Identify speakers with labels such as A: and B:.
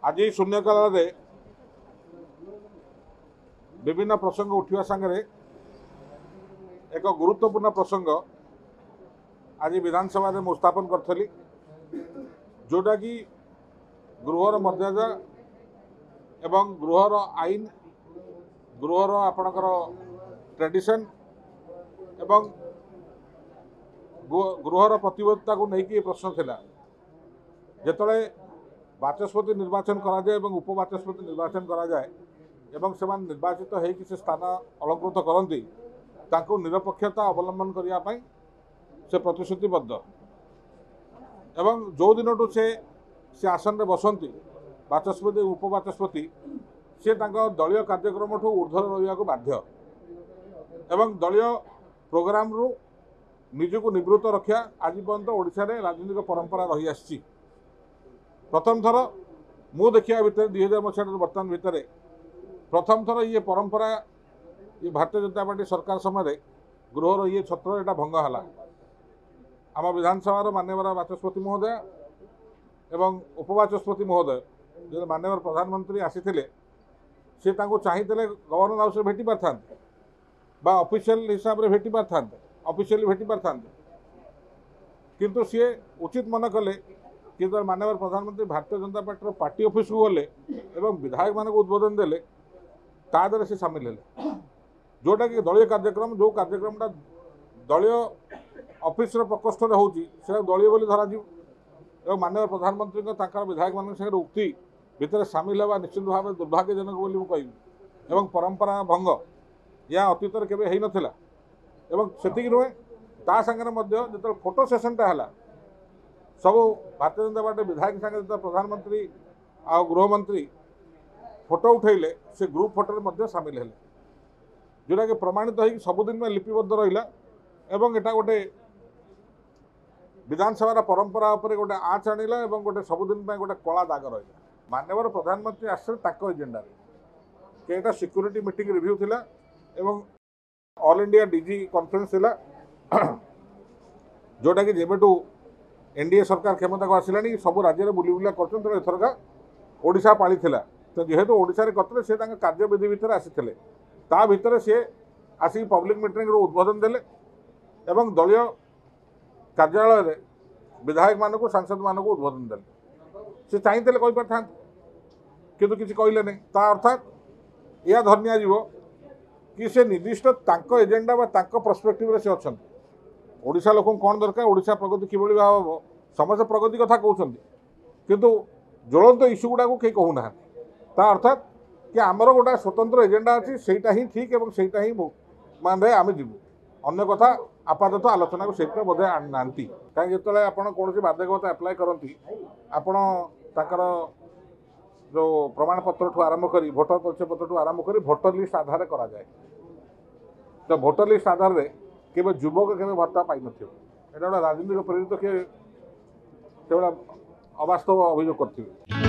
A: आज शून्यकाल विभिन्न प्रसंग उठा सांगे एक गुरुत्वपूर्ण प्रसंग आज विधानसभा में उपस्थापन करी जोटा कि गृहर मर्यादा एवं गृहर आईन गृहर आपणकर ट्रेडिशन एवं गृहर प्रतिबद्धता को लेकिन प्रश्न थिला जेतले बाचस्पति निर्वाचन करा जाए एवं उपबाचस्पति निर्वाचन करा जाए एवं से निर्वाचित होकर से स्थान अलंकृत करती तांको निरपेक्षता अवलंबन करने से प्रतिश्रुतिबद्ध एवं जो दिन से आसन में बसंती बाचस्पति उपबाचस्पति से दलीय कार्यक्रम ठू ऊर्ध्वर रहा बाध्य एवं दलीय प्रोग्राम रु निजको निवृत्त रखा आज पर्यंत ओडिशा रे राजनीतिक परंपरा रही आसी। प्रथम थर मु देखा भितर 2000 मसीह बर्तमान भितर प्रथम थर ये परंपरा ये भारतीय जनता पार्टी सरकार समय गृहर ये छत्र यहाँ भंग है। आम विधानसभा मान्यवर बाचस्पति महोदय एवं उपबाचस्पति महोदय जो मान्यवर प्रधानमंत्री आसी सी चाहिए गवर्नर हाउस भेटी पारि बा ऑफिशियल हिसाब से भेटी पारि ऑफिशियली भेटी पारि किंतु सी उचित मन कले कि मान्यवर प्रधानमंत्री Bharatiya Janata party party office को गले एवं विधायक मान उद्बोधन देले तादर से सामिल है जोटा कि दलीय कार्यक्रम जो कार्यक्रमटा दलीय ऑफिस प्रकोष्ठ में होची दलीय बोली धरा एवं माननीय प्रधानमंत्री विधायक मान उक्ति भितर सामिल होगा निश्चित भाव दुर्भाग्यजनक बोली कहि एवं परंपरा भंग या अतीत केवे हो नथिला एवं सेतिक नुहे ता संगे जो फोटो सेसनटा है सब भारतीय जनता पार्टी विधायक संगे जो प्रधानमंत्री आ गृहमंत्री फोटो उठेले से ग्रुप फोटो सामिल है जोटा कि प्रमाणित हो सबुदिन में लिपिबद्ध रहा एवं एटा गोटे विधानसभा परंपरा उपर गोटे आँच आणला एवं गोटे सबुदिन गोटे कला दाग रहा। मान्यवर प्रधानमंत्री आसले एजेंडा कि सिक्यूरीटी मीटिंग रिव्यू थिला एवं ऑल इंडिया डीजी कॉन्फ्रेंस थिला जोटा कि जेबेटू एनडीए सरकार क्षमता को आसला सब राज्य बुली बुला करथरका ओडिशा पाली थिला तो जेहेतु ओडिशा रे करथले से कार्यविधि भितर आसीथिले ता भितर से आसी पब्लिक मीटिंग रो उद्बोधन देले एवं दलीय कार्यालय रे विधायक मान को सांसद मान को उद्बोधन देले से चाहिए कही पारि किंतु किसी कहले नहीं ता अर्थात यह धर्निया जीव कि से निर्दिष्ट तांको एजेंडा बा तांको पर्सपेक्टिव रे से अछन ओडिशा लोक कौन दरकार ओडिशा प्रगति किभली भाव समस्त प्रगति कथा कहउछंती किंतु ज्वलंत इश्यू गुडा को कहीं कहूना ता अर्थात कि आमर गोटा स्वतंत्र एजेंडा अच्छी सेटा ही ठीक और सेटा ही मान आम जीवु अन्य कथा आपातत आलोचना को से बोधे आना कहीं जो आप कौन बाध्यकता एप्लाय करती आपण ताकर जो प्रमाण पत्र ठू आरंभ कर भोटर परिचय पत्र ठू आरंभ कर भोटर लिस्ट आधार करा जाए तो भोटर लिस्ट आधार रे केवल युवक केवल भत्ता पाई न गोटे राजनीतिक प्रेरित के अवास्तव अभियोग कर।